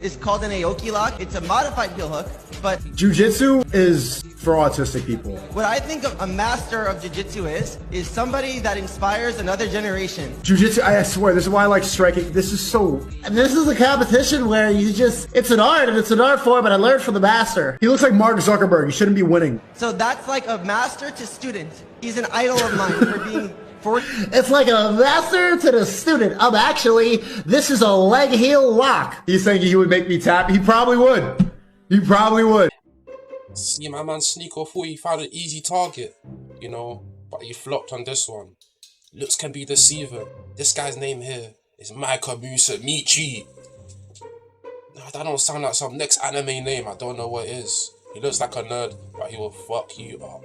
It's called an Aoki lock. It's a modified heel hook, but jiu-jitsu is for autistic people. what I think of a master of jiu-jitsu is somebody that inspires another generation. Jiu-jitsu, I swear, this is why I like striking. This is a competition where it's an art and it's an art form, but I learned from the master. He looks like Mark Zuckerberg. He shouldn't be winning. So that's like a master to student. He's an idol of mine for being It's like a master to the student. This is a leg heel lock. He's saying he would make me tap. He probably would. He probably would. See, my man Sneako thought he found an easy target, you know, but he flopped on this one. Looks can be deceiving. This guy's name here is Mikey Musumeci. That don't sound like some next anime name. I don't know what it is. He looks like a nerd, but he will fuck you up.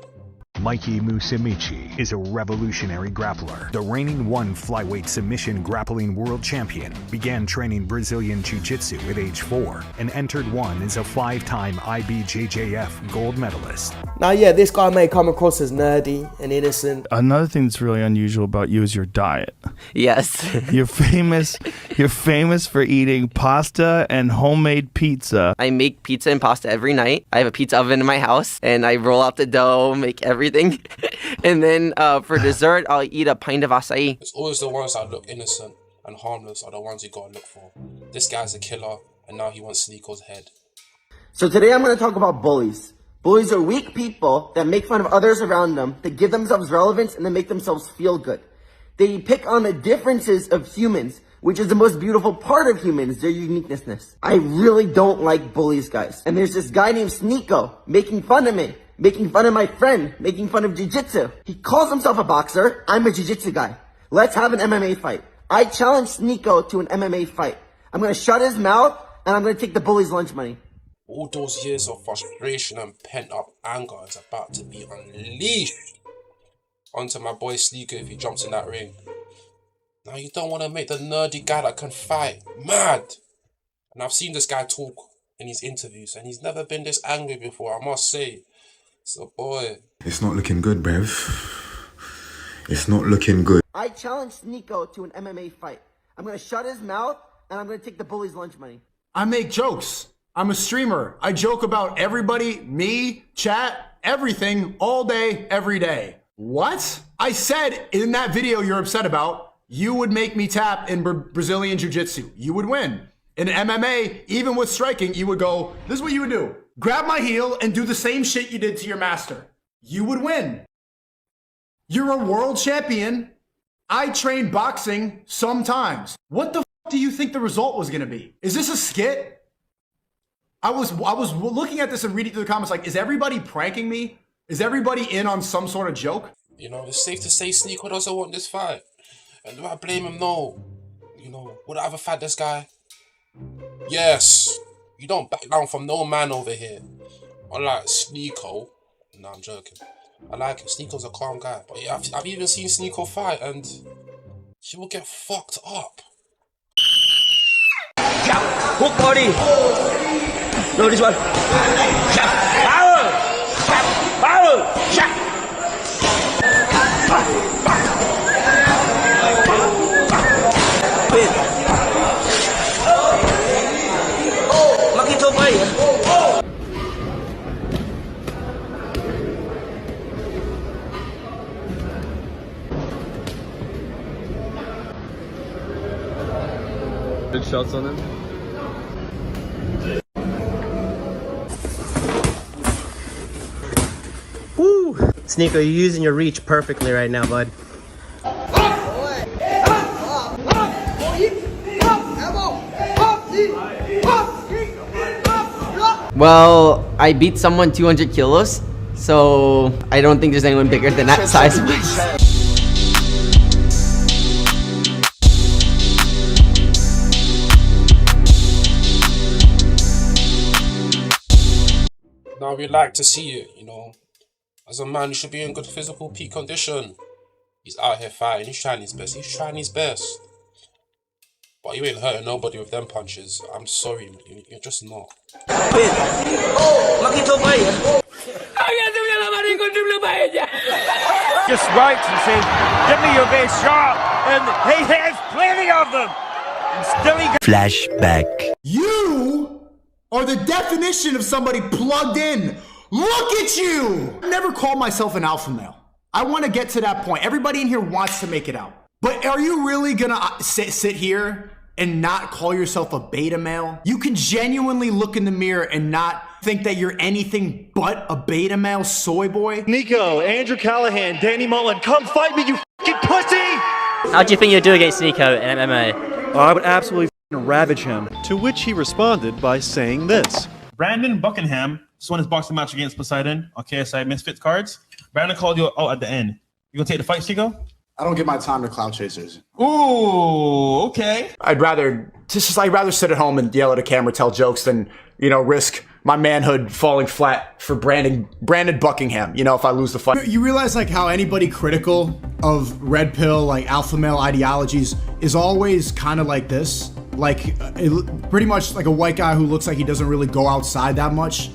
Mikey Musumeci is a revolutionary grappler. The reigning one flyweight submission grappling world champion began training Brazilian jiu-jitsu at age 4 and entered one as a 5-time IBJJF gold medalist. Now, yeah, this guy may come across as nerdy and innocent. Another thing that's really unusual about you is your diet. Yes. You're famous for eating pasta and homemade pizza. I make pizza and pasta every night. I have a pizza oven in my house, and I roll out the dough, make everything. And then for dessert, I'll eat a pint of acai. It's always the ones that look innocent and harmless are the ones you gotta look for. This guy's a killer, and now he wants Sneako's head. So today I'm going to talk about bullies. Bullies are weak people that make fun of others around them to give themselves relevance and to make themselves feel good. They pick on the differences of humans, which is the most beautiful part of humans, their uniqueness. I really don't like bullies, guys. And there's this guy named Sneako making fun of me, making fun of my friend, making fun of jiu-jitsu. He calls himself a boxer. I'm a jiu-jitsu guy. Let's have an MMA fight. I challenge Sneako to an MMA fight. I'm going to shut his mouth and I'm going to take the bully's lunch money. All those years of frustration and pent-up anger is about to be unleashed onto my boy Sneako if he jumps in that ring. Now you don't want to make the nerdy guy that can fight mad. And I've seen this guy talk in his interviews and he's never been this angry before, I must say. So boy, it's not looking good, bruv. It's not looking good. I challenge Sneako to an MMA fight. I'm going to shut his mouth and I'm going to take the bully's lunch money. I make jokes. I'm a streamer. I joke about everybody, me, chat, everything, all day, every day. What? I said in that video you're upset about, you would make me tap in Brazilian jiu-jitsu. You would win. In MMA, even with striking, you would go, this is what you would do. Grab my heel and do the same shit you did to your master. You would win. You're a world champion. I train boxing sometimes. What the f do you think the result was gonna be? Is this a skit? I was looking at this and reading through the comments like, is everybody pranking me? Is everybody in on some sort of joke? You know, it's safe to say Sneako doesn't want this fight. And do I blame him? No. You know, would I ever fight this guy? Yes. You don't back down from no man over here. Unlike Sneako. Nah, I'm joking. I like him. Sneako's a calm guy. But yeah, I've even seen Sneako fight and she will get fucked up. Hook body. No, this one. Power. Power. Shot. Good shots on him. Woo! Sneako, you're using your reach perfectly right now, bud. Well, I beat someone 200 kilos, so I don't think there's anyone bigger than that size-wise. Now we'd like to see it, you know. As a man, you should be in good physical peak condition. He's out here fighting, he's trying his best, But you ain't hurting nobody with them punches. I'm sorry, you're just not. Just writes and says, give me your best shot, and he has plenty of them. And still he... Flashback. You are the definition of somebody plugged in. Look at you! I never called myself an alpha male. I want to get to that point. Everybody in here wants to make it out. But are you really gonna sit here and not call yourself a beta male? You can genuinely look in the mirror and not think that you're anything but a beta male soy boy? Sneako, Andrew Callahan, Danny Mullen, come fight me, you fucking pussy! How do you think you'll do against Sneako in MMA? I would absolutely ravage him. To which he responded by saying this. Brandon Buckingham just won his boxing match against Poseidon on KSI Misfits cards. Brandon called you out at the end. You gonna take the fight, Sneako? I don't give my time to clout chasers. Ooh, okay. I'd rather sit at home and yell at a camera, tell jokes than, risk my manhood falling flat for Brandon Buckingham, if I lose the fight. You realize like how anybody critical of red pill, like alpha male ideologies is always kind of like this. Like pretty much like a white guy who looks like he doesn't really go outside that much.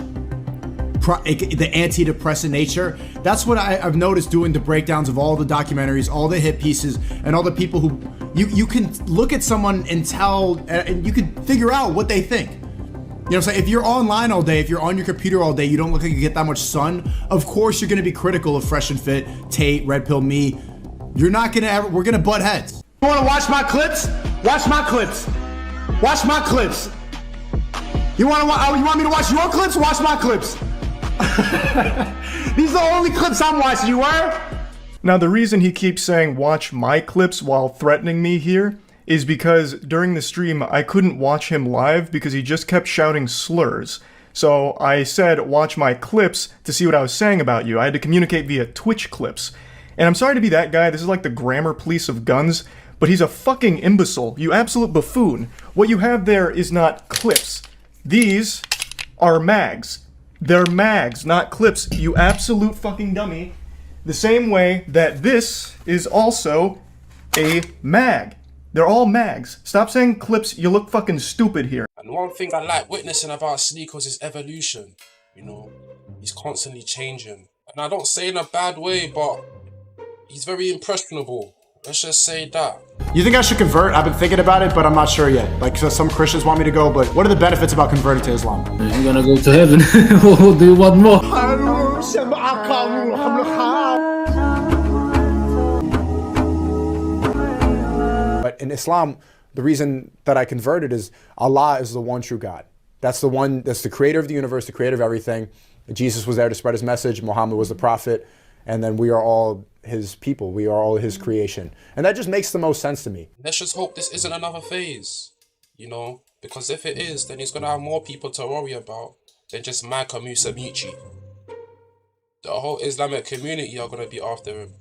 The antidepressant nature. That's what I've noticed doing the breakdowns of all the documentaries, all the hit pieces, and all the people who you can look at someone and tell, and you can figure out what they think. You know what I'm saying? If you're online all day, if you're on your computer all day, you don't look like you get that much sun. Of course, you're gonna be critical of Fresh and Fit, Tate, Red Pill, me. You're not gonna ever. We're gonna butt heads. You wanna watch my clips? Watch my clips. Watch my clips. You want me to watch your clips? Watch my clips. These are the only clips I'm watching, you were? Now, the reason he keeps saying watch my clips while threatening me here is because during the stream I couldn't watch him live because he just kept shouting slurs. So I said watch my clips to see what I was saying about you. I had to communicate via Twitch clips. And I'm sorry to be that guy, this is like the grammar police of guns, but he's a fucking imbecile, you absolute buffoon. What you have there is not clips. These are mags. They're mags, not clips, you absolute fucking dummy. The same way that this is also a mag. They're all mags. Stop saying clips, you look fucking stupid here. And one thing I like witnessing about Sneako is his evolution. He's constantly changing. And I don't say in a bad way, but he's very impressionable. Let's just say that. You think I should convert? I've been thinking about it, but I'm not sure yet. Like, so some Christians want me to go, but what are the benefits about converting to Islam? You're gonna go to heaven. What do you want more? But in Islam, the reason that I converted is Allah is the one true God. That's the creator of the universe, the creator of everything. Jesus was there to spread his message. Muhammad was the prophet. And then we are all his people. We are all his creation. And that just makes the most sense to me. Let's just hope this isn't another phase, because if it is, then he's going to have more people to worry about than just Mikey Musumeci. The whole Islamic community are going to be after him.